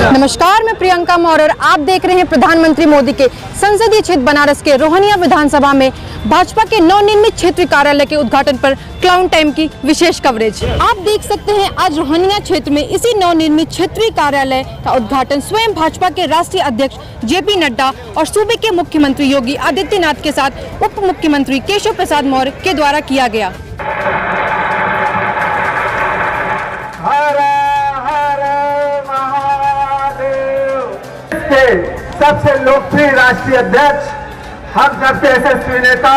नमस्कार, मैं प्रियंका मौर्य और आप देख रहे हैं प्रधानमंत्री मोदी के संसदीय क्षेत्र बनारस के रोहनिया विधानसभा में भाजपा के नवनिर्मित क्षेत्रीय कार्यालय के उद्घाटन पर क्लाउन टाइम की विशेष कवरेज। आप देख सकते हैं आज रोहनिया क्षेत्र में इसी नवनिर्मित क्षेत्रीय कार्यालय का उद्घाटन स्वयं भाजपा के राष्ट्रीय अध्यक्ष जेपी नड्डा और सूबे के मुख्यमंत्री योगी आदित्यनाथ के साथ उप मुख्यमंत्री केशव प्रसाद मौर्य के द्वारा किया गया। सबसे लोकप्रिय राष्ट्रीय अध्यक्ष हम सबके यशस्वी नेता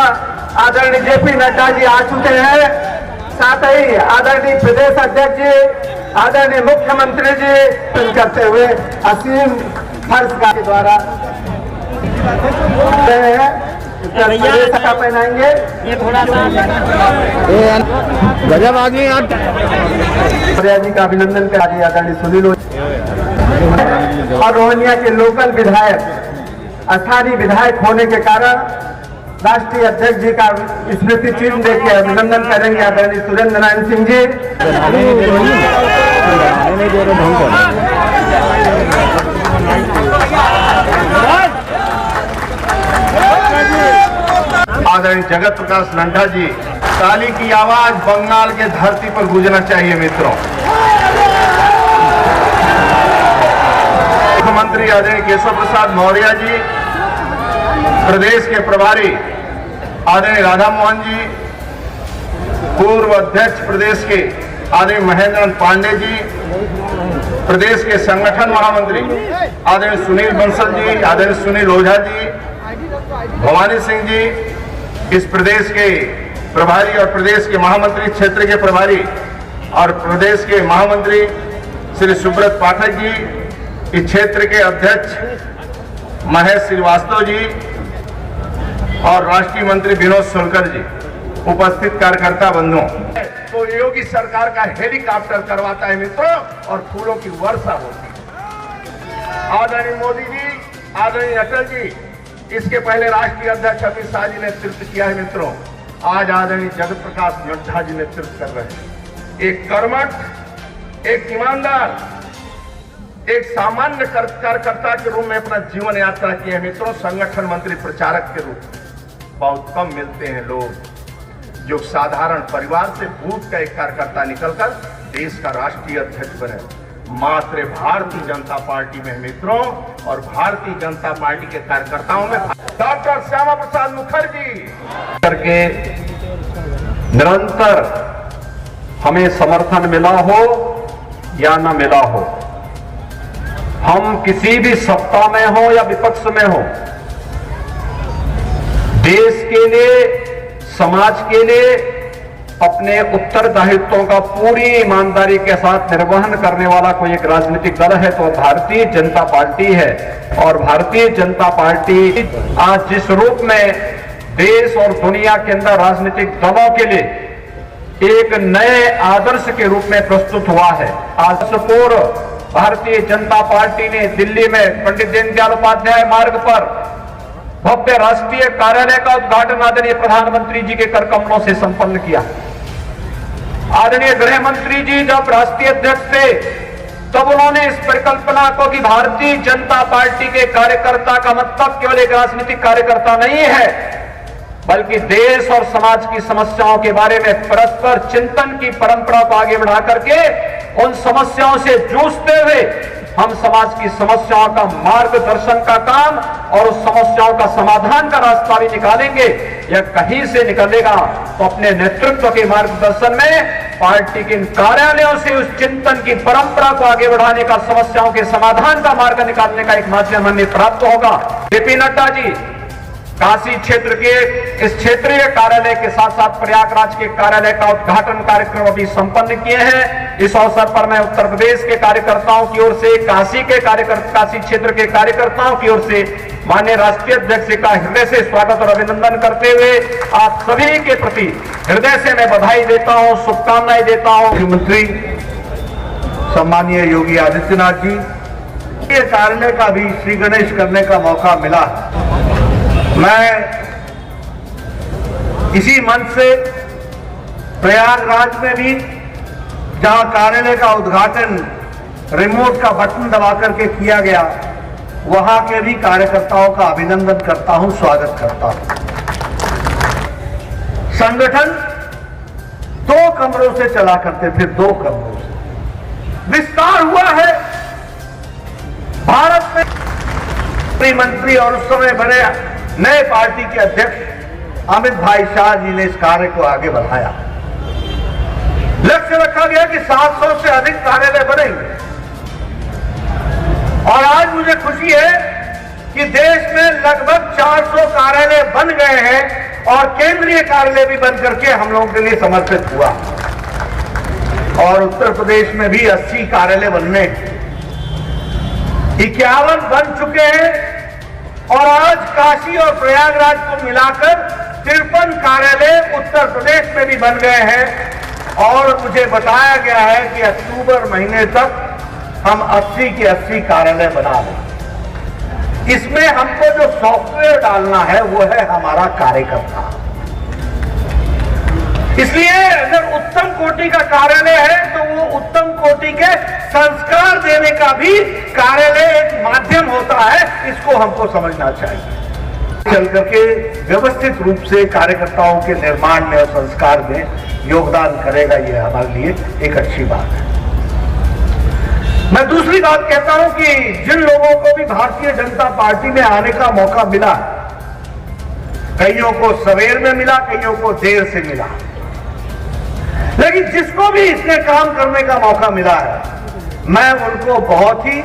आदरणीय जेपी नड्डा जी आ चुके हैं। साथ ही आदरणीय प्रदेश अध्यक्ष जी, आदरणीय मुख्यमंत्री जी करते हुए असीम फर्ज का के द्वारा पहनाएंगे। ये थोड़ा सा गजब आदमी जी का अभिनंदन कर आदरणीय सुनील और रोहनिया के लोकल विधायक स्थानीय विधायक होने के कारण राष्ट्रीय अध्यक्ष जी का स्मृति चिन्ह देकर अभिनंदन करेंगे आदरणीय सुरेंद्र नारायण सिंह जी। आदरणीय जगत प्रकाश नड्डा जी, ताली की आवाज बंगाल के धरती पर गूंजना चाहिए मित्रों। मुख्यमंत्री आदरणीय केशव प्रसाद मौर्य जी, प्रदेश के प्रभारी आदरणीय राधा मोहन जी, पूर्व अध्यक्ष प्रदेश के आदरणीय महेंद्र पांडे जी, प्रदेश के संगठन महामंत्री आदरणीय सुनील बंसल जी, आदरणीय सुनील ओझा जी, भवानी सिंह जी, इस प्रदेश के प्रभारी और प्रदेश के महामंत्री क्षेत्र के प्रभारी और प्रदेश के महामंत्री श्री सुब्रत पाठक जी, इस क्षेत्र के अध्यक्ष महेश श्रीवास्तव जी और राष्ट्रीय मंत्री विनोद सोलकर जी, उपस्थित कार्यकर्ता बंधुओं। तो योगी सरकार का हेलीकॉप्टर करवाता है मित्रों और फूलों की वर्षा होती है। आदरणीय मोदी जी, आदरणीय अटल जी, इसके पहले राष्ट्रीय अध्यक्ष अमित शाह जी नेतृत्व किया है मित्रों। आज आदरणीय जगत प्रकाश नड्डा जी नेतृत्व कर रहे हैं। एक कर्मठ, एक ईमानदार, एक सामान्य कार्यकर्ता के रूप में अपना जीवन यात्रा किए मित्रों। संगठन मंत्री, प्रचारक के रूप में बहुत कम मिलते हैं लोग जो साधारण परिवार से बूथ का एक कार्यकर्ता निकलकर देश का राष्ट्रीय अध्यक्ष बने। मात्र भारतीय जनता पार्टी में मित्रों और भारतीय जनता पार्टी के कार्यकर्ताओं में डॉक्टर श्यामा प्रसाद मुखर्जी करके निरंतर हमें समर्थन मिला हो या न मिला हो, हम किसी भी सत्ता में हो या विपक्ष में हो, देश के लिए, समाज के लिए अपने उत्तरदायित्वों का पूरी ईमानदारी के साथ निर्वहन करने वाला कोई एक राजनीतिक दल है तो भारतीय जनता पार्टी है। और भारतीय जनता पार्टी आज जिस रूप में देश और दुनिया के अंदर राजनीतिक दलों के लिए एक नए आदर्श के रूप में प्रस्तुत हुआ है। आज पूर्व भारतीय जनता पार्टी ने दिल्ली में पंडित दीनदयाल उपाध्याय मार्ग पर भव्य राष्ट्रीय कार्यालय का उद्घाटन आदरणीय प्रधानमंत्री जी के कर कमलों से संपन्न किया। आदरणीय गृह मंत्री जी जब राष्ट्रीय अध्यक्ष थे तब उन्होंने इस परिकल्पना को कि भारतीय जनता पार्टी के कार्यकर्ता का मतलब केवल एक राजनीतिक कार्यकर्ता नहीं है बल्कि देश और समाज की समस्याओं के बारे में परस्पर चिंतन की परंपरा को आगे बढ़ा करके उन समस्याओं से जूझते हुए हम समाज की समस्याओं का मार्गदर्शन का काम और उस समस्याओं का समाधान का रास्ता भी निकालेंगे। यह कहीं से निकलेगा तो अपने नेतृत्व के मार्गदर्शन में पार्टी के कार्यालयों से उस चिंतन की परंपरा को आगे बढ़ाने का, समस्याओं के समाधान का मार्ग निकालने का एक माध्यम हमें प्राप्त होगा। जेपी नड्डा जी काशी क्षेत्र के इस क्षेत्रीय कार्यालय के साथ साथ प्रयागराज के कार्यालय का उद्घाटन कार्यक्रम अभी संपन्न किए हैं। इस अवसर पर मैं उत्तर प्रदेश के कार्यकर्ताओं की ओर से, काशी क्षेत्र के कार्यकर्ताओं की ओर से माननीय राष्ट्रीय अध्यक्ष का हृदय से स्वागत और अभिनंदन करते हुए आप सभी के प्रति हृदय से मैं बधाई देता हूं, शुभकामनाएं देता हूं। मुख्यमंत्री सम्माननीय योगी आदित्यनाथ जी के कार्यालय का भी श्री गणेश करने का मौका मिला। मैं इसी मंच से प्रयागराज में भी जहां कार्यालय का उद्घाटन रिमोट का बटन दबा करके किया गया, वहां के भी कार्यकर्ताओं का अभिनंदन करता हूं, स्वागत करता हूं। संगठन 2 कमरों से चला करते, फिर 2 कमरों से विस्तार हुआ है। भारत में मंत्री और उस समय बने नए पार्टी के अध्यक्ष अमित भाई शाह जी ने इस कार्य को आगे बढ़ाया। लक्ष्य रखा गया कि 700 से अधिक कार्यालय बनेंगे और आज मुझे खुशी है कि देश में लगभग 400 कार्यालय बन गए हैं और केंद्रीय कार्यालय भी बन करके हम लोगों के लिए समर्पित हुआ और उत्तर प्रदेश में भी 80 कार्यालय बनने, 51 बन चुके हैं और आज काशी और प्रयागराज को मिलाकर 53 कार्यालय उत्तर प्रदेश में भी बन गए हैं और मुझे बताया गया है कि अक्टूबर महीने तक हम 80 के 80 कार्यालय बना लें। इसमें हमको जो सॉफ्टवेयर डालना है वो है हमारा कार्यकर्ता। इसलिए अगर उत्तम कोटि का कार्यालय है तो वो उत्तम कोटि के संस्कार देने का भी कार्यालय एक माध्यम होता है, इसको हमको समझना चाहिए। चल करके व्यवस्थित रूप से कार्यकर्ताओं के निर्माण में और संस्कार में योगदान करेगा, ये हमारे लिए एक अच्छी बात है। मैं दूसरी बात कहता हूं कि जिन लोगों को भी भारतीय जनता पार्टी में आने का मौका मिला, कईयों को सवेर में मिला, कईयों को देर से मिला, लेकिन जिसको भी इसमें काम करने का मौका मिला है, मैं उनको बहुत ही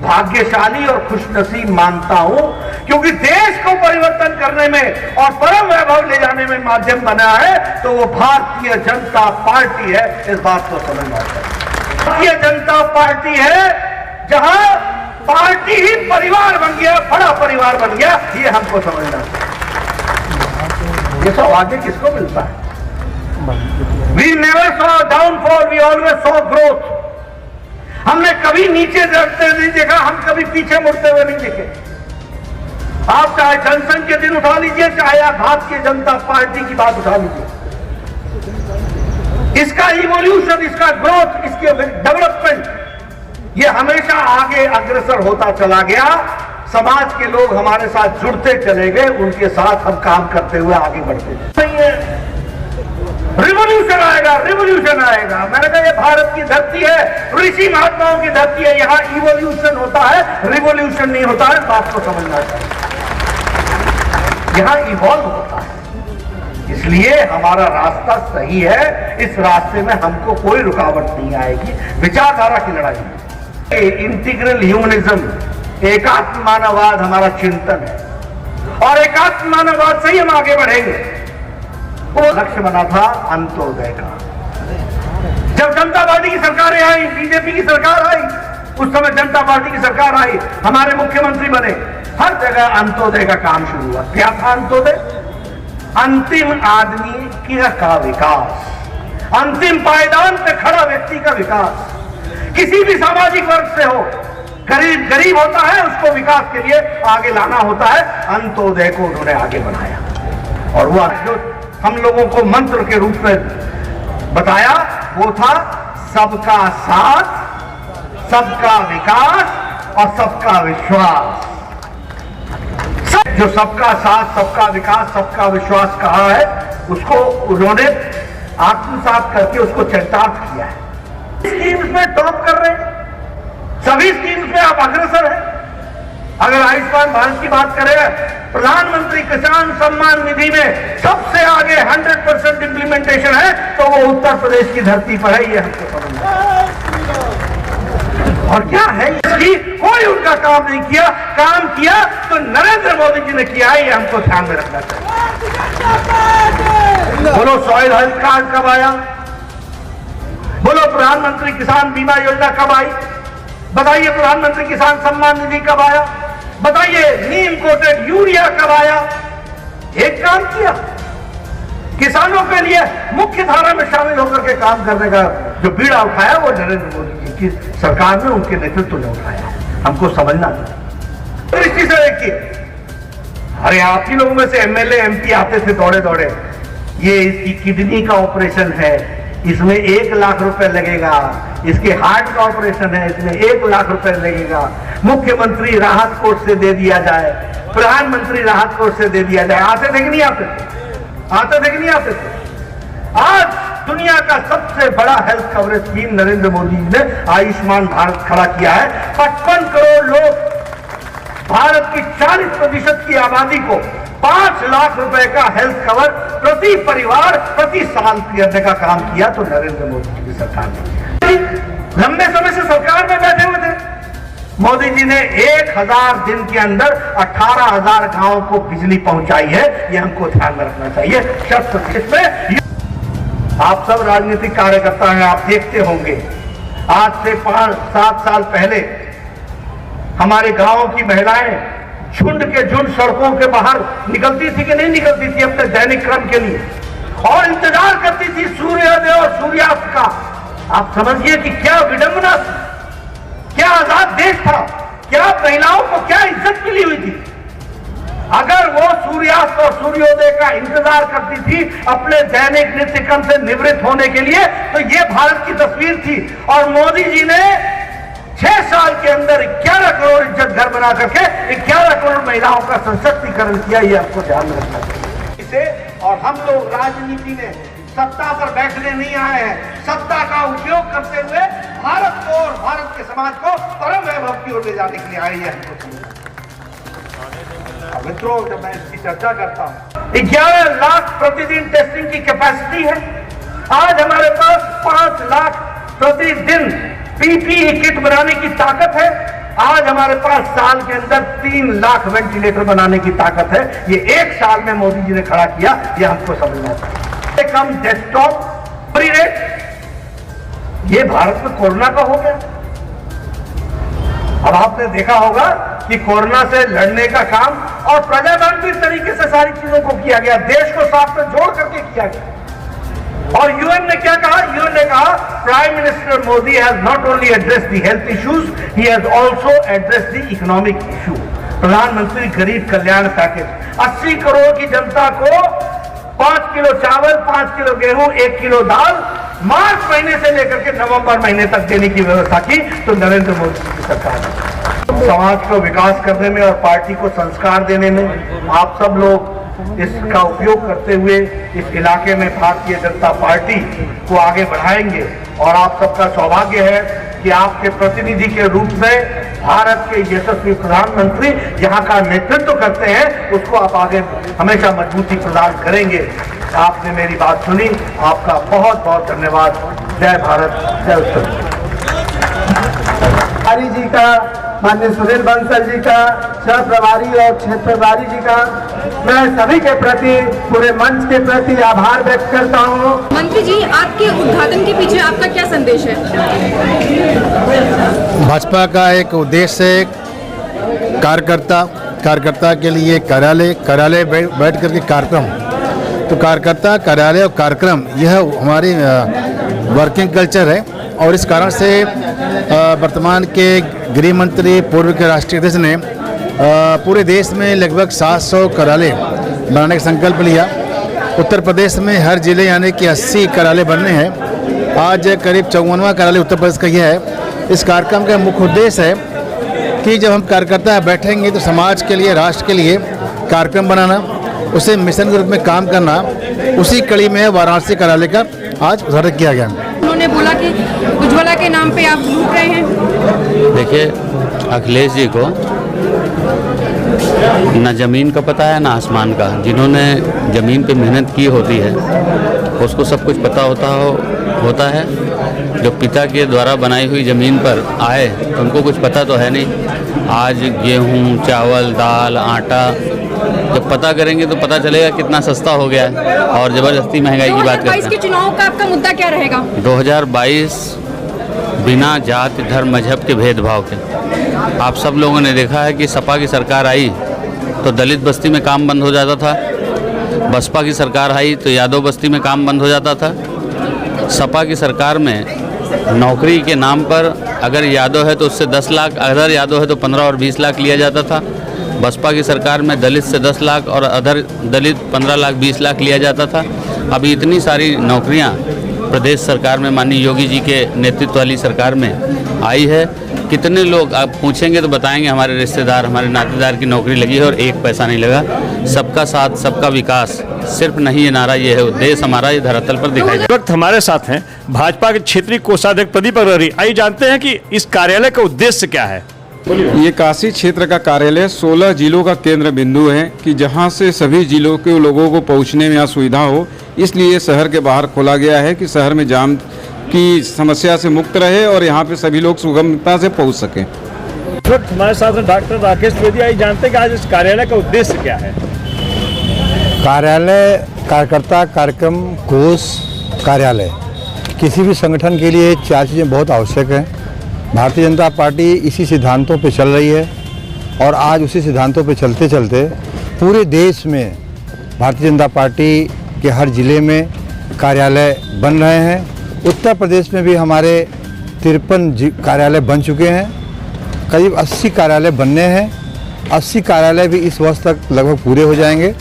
भाग्यशाली और खुशनसीब मानता हूं, क्योंकि देश को परिवर्तन करने में और परम वैभव ले जाने में माध्यम बना है तो वो भारतीय जनता पार्टी है। इस बात को समझना चाहिए। भारतीय जनता पार्टी है जहां पार्टी ही परिवार बन गया, बड़ा परिवार बन गया, ये हमको समझना चाहिए। ये सब आगे किसको मिलता है? We never saw downfall, we always saw growth। हमने कभी नीचे जाते नहीं देखा, हम कभी पीछे मुड़ते हुए नहीं देखे। आप चाहे जनसंघ के दिन उठा लीजिए, चाहे आप भारतीय जनता पार्टी की बात उठा लीजिए, इसका इवोल्यूशन, इसका ग्रोथ, इसके डेवलपमेंट ये हमेशा आगे अग्रसर होता चला गया। समाज के लोग हमारे साथ जुड़ते चले गए, उनके साथ हम काम करते हुए आगे बढ़ते गए। रिवॉल्यूशन आएगा, रिवॉल्यूशन आएगा। मैंने कहा ये भारत की धरती है, ऋषि महात्माओं की धरती है, यहां इवोल्यूशन होता है, रिवॉल्यूशन नहीं होता है। बात को समझना चाहिए, यहां इवॉल्व होता है। इसलिए हमारा रास्ता सही है, इस रास्ते में हमको कोई रुकावट नहीं आएगी। विचारधारा की लड़ाई है, इंटीग्रल ह्यूमनिज्म, एकात्म मानववाद हमारा चिंतन है और एकात्म मानववाद से ही हम आगे बढ़ेंगे। वो लक्ष्य बना था अंत्योदय का। जब जनता पार्टी की सरकारें आई, बीजेपी की सरकार आई, उस समय जनता पार्टी की सरकार आई, हमारे मुख्यमंत्री बने, हर जगह अंत्योदय का काम शुरू हुआ। क्या था अंत्योदय? अंतिम आदमी का विकास, अंतिम पायदान पे खड़ा व्यक्ति का विकास, किसी भी सामाजिक वर्ग से हो, गरीब होता है, उसको विकास के लिए आगे लाना होता है। अंत्योदय को उन्होंने आगे बढ़ाया और वो जो हम लोगों को मंत्र के रूप में बताया वो था सबका साथ, सबका विकास और सबका विश्वास। जो सबका साथ, सबका विकास, सबका विश्वास कहा है, उसको उन्होंने आत्मसात करके उसको चरितार्थ किया है। स्कीम्स में टॉप कर रहे हैं, सभी स्कीम्स में आप अग्रसर हैं। अगर आयुष्मान भारत की बात करें, प्रधानमंत्री किसान सम्मान निधि में सबसे आगे 100% इंप्लीमेंटेशन है, तो वो उत्तर प्रदेश की धरती पर है। ये हमको समझना है। और क्या है इसकी, कोई उनका काम नहीं किया, काम किया तो नरेंद्र मोदी जी ने किया है, ये हमको ध्यान में रखना चाहिए। बोलो सॉइल हेल्थ कार्ड कब आया? बोलो प्रधानमंत्री किसान बीमा योजना कब आई? बताइए प्रधानमंत्री किसान सम्मान निधि कब आया? बताइए नीम कोटेड यूरिया कब आया? एक काम किया, किसानों के लिए मुख्य धारा में शामिल होकर के काम करने का जो बीड़ा उठाया वो नरेंद्र मोदी जी की सरकार ने, उनके नेतृत्व ने उठाया। हमको समझना चाहिए। दृष्टि से देखिए, अरे आप ही लोगों में से एमएलए एमपी आते थे दौड़े दौड़े, ये इसकी किडनी का ऑपरेशन है, इसमें 1 लाख रुपए लगेगा, इसके हार्ट का ऑपरेशन है, इसमें 1 लाख रुपए लगेगा। मुख्यमंत्री राहत कोष से दे दिया जाए, प्रधानमंत्री राहत कोष से दे दिया जाए। आते थे कि नहीं आते थे? आते थे कि नहीं आते थे? आज दुनिया का सबसे बड़ा health coverage scheme Narendra Modi ji ने आयुष्मान भारत खड़ा किया है। 55 करोड़ लोग, भारत की 40% की आबादी को 5 लाख रुपए का हेल्थ कवर प्रति परिवार प्रति साल करने का काम किया तो नरेंद्र मोदी जी की सरकार ने। लंबे समय से सरकार में बैठे हुए थे, मोदी जी ने 1000 दिन के अंदर 18,000 गांवों को बिजली पहुंचाई है। ये हमको ध्यान में रखना चाहिए। शत आप सब राजनीतिक कार्यकर्ता हैं, आप देखते होंगे आज से 5-7 साल पहले हमारे गांवों की महिलाएं झुंड के झुंड सड़कों के बाहर निकलती थी कि नहीं निकलती थी अपने दैनिक क्रम के लिए, और इंतजार करती थी सूर्योदय और सूर्यास्त का। आप समझिए कि क्या विडंबना, क्या आजाद देश था, क्या महिलाओं को क्या इज्जत मिली हुई थी। अगर वो सूर्यास्त और सूर्योदय का इंतजार करती थी अपने दैनिक नित्य क्रम से निवृत्त होने के लिए, तो ये भारत की तस्वीर थी। और मोदी जी ने 6 साल के अंदर 11 करोड़ इज्जत घर बना करके 11 करोड़ महिलाओं का सशक्तिकरण किया। ये आपको ध्यान में रखना चाहिए इसे। और हम लोग राजनीति में सत्ता पर बैठने नहीं आए हैं, सत्ता का उपयोग करते हुए भारत को और भारत के समाज को परम वैभव की ओर ले जाने के लिए आए हैं। मित्रों, जब मैं इसकी चर्चा करता हूं, 11 लाख प्रतिदिन टेस्टिंग की कैपेसिटी है। आज हमारे पास 5 लाख प्रतिदिन पीपीई किट बनाने की ताकत है। आज हमारे पास साल के अंदर 3 लाख वेंटिलेटर बनाने की ताकत है। ये 1 साल में मोदी जी ने खड़ा किया, ये हमको समझना चाहिए। कम डेस्कटॉप फ्री रेट, ये भारत में कोरोना का हो गया। अब आपने देखा होगा कि कोरोना से लड़ने का काम और प्रजातांत्रिक तरीके से सारी चीजों को किया गया, देश को साथ में जोड़ करके किया गया। और यूएन ने क्या कहा? यूएन ने कहा prime minister Modi has not only address the health issues, he has also address the economic issue. प्रधानमंत्री गरीब कल्याण पैकेज 80 करोड़ की जनता को 5 किलो चावल, 5 किलो गेहूं, 1 किलो दाल मार्च महीने से लेकर के नवंबर महीने तक देने की व्यवस्था की तो नरेंद्र मोदी की सरकार ने। समाज को विकास करने में और पार्टी को संस्कार देने में आप सब लोग इसका उपयोग करते हुए इस इलाके में भारतीय जनता पार्टी को आगे बढ़ाएंगे। और आप सबका सौभाग्य है कि आपके प्रतिनिधि के रूप में भारत के यशस्वी प्रधानमंत्री यहाँ का नेतृत्व करते हैं, उसको आप आगे हमेशा मजबूती प्रदान करेंगे। आपने मेरी बात सुनी, आपका बहुत बहुत धन्यवाद। जय भारत, जय उत्तर जी का, माननीय सुनील बंसल जी का, सह प्रभारी और क्षेत्र प्रभारी जी का मैं सभी के प्रति, पूरे मंच के प्रति आभार व्यक्त करता हूँ। मंत्री जी, आपके उद्घाटन के पीछे आपका क्या संदेश है? भाजपा का एक उद्देश्य है कार्यकर्ता के लिए कार्यालय बैठ करके कार्यक्रम, तो कार्यकर्ता, कार्यालय और कार्यक्रम यह हमारी वर्किंग कल्चर है। और इस कारण से वर्तमान के गृह मंत्री, पूर्व के राष्ट्रीय अध्यक्ष ने पूरे देश में लगभग 700 कार्यालय बनाने का संकल्प लिया। उत्तर प्रदेश में हर जिले यानी कि 80 कार्यालय बनने हैं। आज करीब 54वां कार्यालय उत्तर प्रदेश का यह है। इस कार्यक्रम का मुख्य उद्देश्य है कि जब हम कार्यकर्ता बैठेंगे तो समाज के लिए, राष्ट्र के लिए कार्यक्रम बनाना, उसे मिशन के रूप में काम करना। उसी कड़ी में वाराणसी कार्यालय का आज उद्घाटन किया गया। उन्होंने बोला कि उज्ज्वला के नाम पे आप लूट रहे हैं। देखिए, अखिलेश जी को न ज़मीन का पता है न आसमान का। जिन्होंने ज़मीन पे मेहनत की होती है उसको सब कुछ पता होता है। जो पिता के द्वारा बनाई हुई ज़मीन पर आए तो उनको कुछ पता तो है नहीं। आज गेहूं, चावल, दाल, आटा जब पता करेंगे तो पता चलेगा कितना सस्ता हो गया है और ज़बरदस्ती महंगाई की बात करते हैं। 2022 के चुनाव का आपका मुद्दा क्या रहेगा? 2022 बिना जाति, धर्म, मजहब के भेदभाव के। आप सब लोगों ने देखा है कि सपा की सरकार आई तो दलित बस्ती में काम बंद हो जाता था, बसपा की सरकार आई तो यादव बस्ती में काम बंद हो जाता था। सपा की सरकार में नौकरी के नाम पर अगर यादव है तो उससे 10 लाख, अदर यादव है तो 15 और 20 लाख लिया जाता था। बसपा की सरकार में दलित से 10 लाख और अदर दलित 15 लाख 20 लाख लिया जाता था। अभी इतनी सारी नौकरियां प्रदेश सरकार में माननीय योगी जी के नेतृत्व वाली सरकार में आई है। कितने लोग आप पूछेंगे तो बताएंगे हमारे रिश्तेदार, हमारे नातेदार की नौकरी लगी है और एक पैसा नहीं लगा। सबका साथ, सबका विकास, सिर्फ नहीं ये नारा, ये है उद्देश्य हमारा, ये धरातल पर दिखाई दे। इस वक्त हमारे साथ हैं भाजपा के क्षेत्रीय कोषाध्यक्ष प्रदीप अग्रवाल। आइए जानते हैं कि इस कार्यालय का उद्देश्य क्या है। ये काशी क्षेत्र का कार्यालय 16 जिलों का केंद्र बिंदु है कि जहां से सभी जिलों के लोगों को पहुंचने में असुविधा हो, इसलिए शहर के बाहर खोला गया है कि शहर में जाम की समस्या से मुक्त रहे और यहां पे सभी लोग सुगमता से पहुंच सकें। इस वक्त हमारे साथ हैं डॉक्टर राकेश द्विवेदी। आइए जानते हैं कि आज इस कार्यालय का उद्देश्य क्या है। कार्यालय कार्यकर्ता कार्यक्रम कोष कार्यालय किसी भी संगठन के लिए 4 चीज़ें बहुत आवश्यक हैं। भारतीय जनता पार्टी इसी सिद्धांतों पे चल रही है और आज उसी सिद्धांतों पे चलते चलते पूरे देश में भारतीय जनता पार्टी के हर ज़िले में कार्यालय बन रहे हैं। उत्तर प्रदेश में भी हमारे 53 कार्यालय बन चुके हैं। करीब 80 कार्यालय बनने हैं। 80 कार्यालय भी इस वर्ष तक लगभग पूरे हो जाएंगे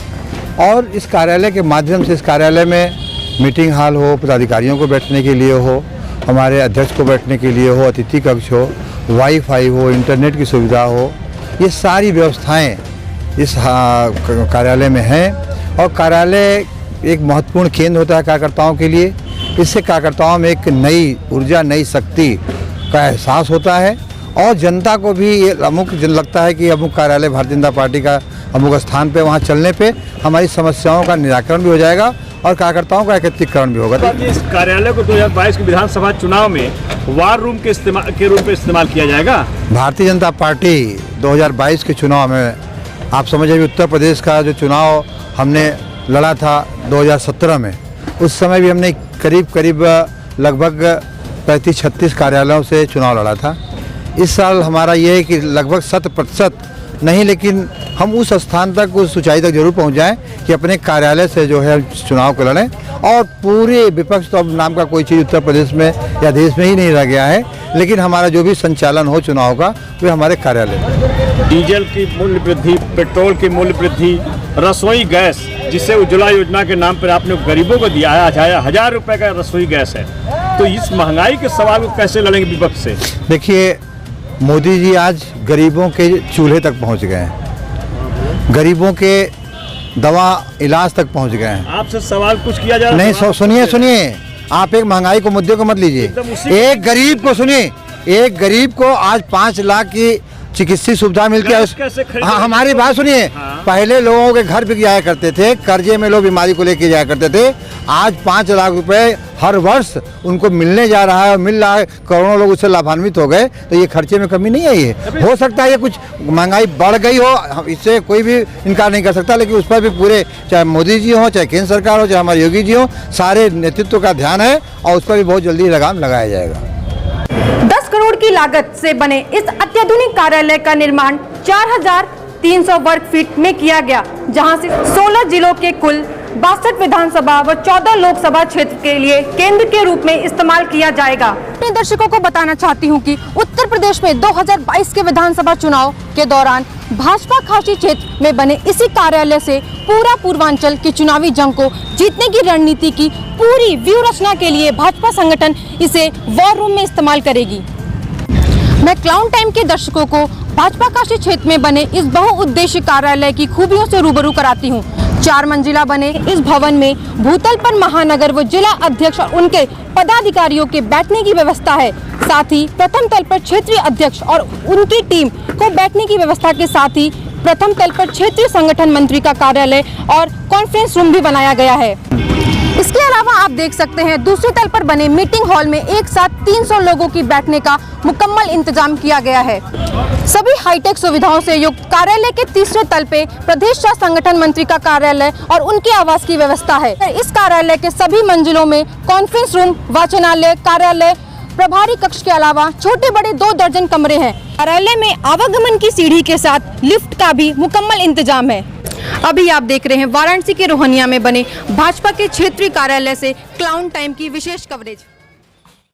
और इस कार्यालय के माध्यम से, इस कार्यालय में मीटिंग हॉल हो, पदाधिकारियों को बैठने के लिए हो, हमारे अध्यक्ष को बैठने के लिए हो, अतिथि कक्ष हो, वाईफाई हो, इंटरनेट की सुविधा हो, ये सारी व्यवस्थाएं इस कार्यालय में हैं। और कार्यालय एक महत्वपूर्ण केंद्र होता है कार्यकर्ताओं के लिए। इससे कार्यकर्ताओं में एक नई ऊर्जा, नई शक्ति का एहसास होता है और जनता को भी ये अमुक लगता है कि अमुक कार्यालय भारतीय जनता पार्टी का अमुक स्थान पे, वहाँ चलने पे हमारी समस्याओं का निराकरण भी हो जाएगा और कार्यकर्ताओं का एकत्रीकरण भी होगा। इस कार्यालय को 2022 के विधानसभा चुनाव में वार रूम के रूप में इस्तेमाल किया जाएगा। भारतीय जनता पार्टी 2022 के चुनाव में, आप समझिए उत्तर प्रदेश का जो चुनाव हमने लड़ा था 2017 में, उस समय भी हमने करीब लगभग 35-36 कार्यालयों से चुनाव लड़ा था। इस साल हमारा ये है कि लगभग 100% नहीं, लेकिन हम उस स्थान तक, उस ऊंचाई तक जरूर पहुंच जाएं कि अपने कार्यालय से जो है चुनाव को लड़ें। और पूरे विपक्ष तो अब नाम का कोई चीज़ उत्तर प्रदेश में या देश में ही नहीं रह गया है, लेकिन हमारा जो भी संचालन हो चुनाव का, वे हमारे कार्यालय में। डीजल की मूल्य वृद्धि, पेट्रोल की मूल्य वृद्धि, रसोई गैस जिसे उज्ज्वला योजना के नाम पर आपने गरीबों को दिया है, 1000 रुपये का रसोई गैस है, तो इस महंगाई के सवाल को कैसे लड़ेंगे विपक्ष से? देखिए, मोदी जी आज गरीबों के चूल्हे तक पहुंच गए हैं, गरीबों के दवा इलाज तक पहुंच गए हैं। आपसे सवाल कुछ किया जा रहा है? नहीं, सुनिए, आप एक महंगाई को मुद्दे को मत लीजिए। एक गरीब को सुनिए, एक गरीब को आज 5 लाख की चिकित्सीय सुविधा मिलती है। हाँ, हमारी बात सुनिए। पहले लोगों के घर बिक जाया करते थे, कर्जे में लोग बीमारी को लेके जाया करते थे। आज 5 लाख रुपए हर वर्ष उनको मिलने जा रहा है और मिल रहा है, करोड़ों लोग उससे लाभान्वित हो गए। तो ये खर्चे में कमी नहीं आई है। हो सकता है ये कुछ महंगाई बढ़ गई हो, इससे कोई भी इनकार नहीं कर सकता, लेकिन उस पर भी पूरे, चाहे मोदी जी हो, चाहे केंद्र सरकार हो, चाहे हमारे योगी जी हो, सारे नेतृत्व का ध्यान है और उस पर भी बहुत जल्दी लगाम लगाया जाएगा। 10 करोड़ की लागत से बने इस अत्याधुनिक कार्यालय का निर्माण 4300 वर्ग फीट में किया गया, जहां से 16 जिलों के कुल 62 विधानसभा व 14 लोकसभा क्षेत्र के लिए केंद्र के रूप में इस्तेमाल किया जाएगा। अपने दर्शकों को बताना चाहती हूं कि उत्तर प्रदेश में 2022 के विधानसभा चुनाव के दौरान भाजपा काशी क्षेत्र में बने इसी कार्यालय से पूरा पूर्वांचल की चुनावी जंग को जीतने की रणनीति की पूरी व्यूह रचना के लिए भाजपा संगठन इसे वॉर रूम में इस्तेमाल करेगी। मैं क्लाउन टाइम के दर्शकों को भाजपा काशी क्षेत्र में बने इस बहुउद्देशीय कार्यालय की खूबियों से रूबरू कराती हूँ। 4 मंजिला बने इस भवन में भूतल पर महानगर व जिला अध्यक्ष और उनके पदाधिकारियों के बैठने की व्यवस्था है। साथ ही प्रथम तल पर क्षेत्रीय अध्यक्ष और उनकी टीम को बैठने की व्यवस्था के साथ ही प्रथम तल पर क्षेत्रीय संगठन मंत्री का कार्यालय और कॉन्फ्रेंस रूम भी बनाया गया है। इसके अलावा आप देख सकते हैं दूसरे तल पर बने मीटिंग हॉल में एक साथ 300 लोगों की बैठने का मुकम्मल इंतजाम किया गया है। सभी हाईटेक सुविधाओं से युक्त कार्यालय के तीसरे तल पे प्रदेश शासन संगठन मंत्री का कार्यालय और उनके आवास की व्यवस्था है। इस कार्यालय के सभी मंजिलों में कॉन्फ्रेंस रूम, वाचनालय, कार्यालय प्रभारी कक्ष के अलावा छोटे बड़े 2 दर्जन कमरे हैं। कार्यालय में आवागमन की सीढ़ी के साथ लिफ्ट का भी मुकम्मल इंतजाम है। अभी आप देख रहे हैं वाराणसी के रोहनिया में बने भाजपा के क्षेत्रीय कार्यालय से क्लाउन टाइम की विशेष कवरेज।